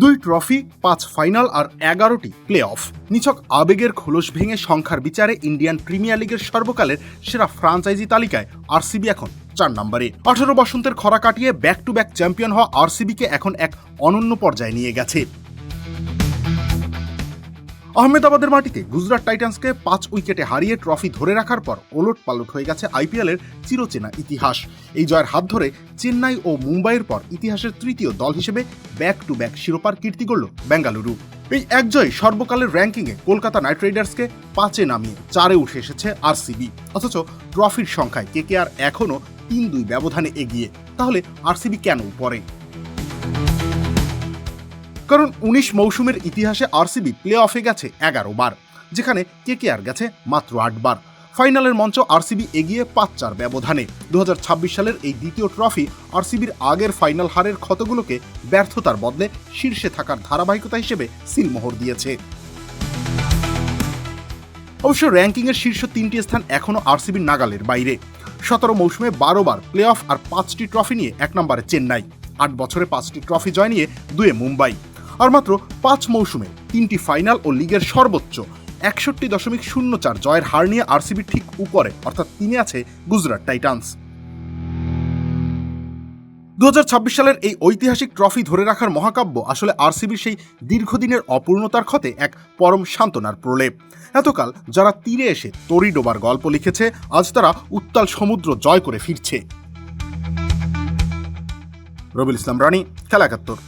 2 trophy, 5 final R 11টি play of. নিছক আবেগের খোলস ভেঙে সংখ্যার বিচারে ইন্ডিয়ান প্রিমিয়ার লিগের সর্বকালের সেরা ফ্রাঞ্চাইজি তালিকায় আরসিবি এখন 4 নম্বরে। 18 বসন্তের খরা কাটিয়ে ব্যাক টু ব্যাক চ্যাম্পিয়ন হওয়া আরসিবিকে এখন এক অনন্য পর্যায়ে নিয়ে গেছে। আহমেদাবাদের মাটিতে গুজরাট টাইটান্সকে 5 উইকেটে হারিয়ে ট্রফি ধরে রাখার পর ওলট পালট হয়ে গেছে আইপিএলের চিরচেনা ইতিহাস। এই জয়ের হাত ধরে চেন্নাই ও মুম্বাইয়ের পর ইতিহাসের তৃতীয় দল হিসেবে ব্যাক টু ব্যাক শিরোপার কীর্তি গড়ল বেঙ্গালুরু। এই এক জয় সর্বকালের র্যাঙ্কিংয়ে কলকাতা নাইট রাইডার্সকে 5-এ নামিয়ে 4-এ উঠে এসেছে আরসিবি। অথচ ট্রফির সংখ্যায় কেকেআর এখনও 3-2 ব্যবধানে এগিয়ে। তাহলে আরসিবি কেন উপরে? কারণ 19 মৌসুমের ইতিহাসে আরসিবি প্লে অফে গেছে 11 বার, যেখানে কেকেআর গেছে মাত্র 8 বার। ফাইনালের মঞ্চ আরসিবি এগিয়ে 5-4 ব্যবধানে। 2026 সালের এই দ্বিতীয় ট্রফি আরসিবির আগের ফাইনাল হারের ক্ষতগুলোকে ব্যর্থতার বদলে শীর্ষে থাকার ধারাবাহিকতা হিসেবে সিলমোহর দিয়েছে। অবশ্য র্যাঙ্কিংয়ের শীর্ষ 3টি স্থান এখনও আরসিবির নাগালের বাইরে। 17 মৌসুমে 12 বার প্লে অফ আর 5টি ট্রফি নিয়ে 1 নম্বরে চেন্নাই, 8 বছরে 5টি ট্রফি জয় নিয়ে 2-এ মুম্বাই, আর মাত্র 5 মৌসুমে 3টি ফাইনাল ও লিগের সর্বোচ্চ 61.04 জয়ের হার নিয়ে আরসিবি ঠিক উপরে, অর্থাৎ 3-এ আছে গুজরাট টাইটান্স। 2026 সালের এই ঐতিহাসিক ট্রফি ধরে রাখার মহাকাব্য আসলে আরসিবির সেই দীর্ঘদিনের অপূর্ণতার ক্ষতে এক পরম সান্ত্বনার প্রলেপ। এতকাল যারা তীরে এসে তরি ডোবার গল্প লিখেছে, আজ তারা উত্তাল সমুদ্র জয় করে ফিরছে। রবিউল ইসলাম রানী, খেলা 71।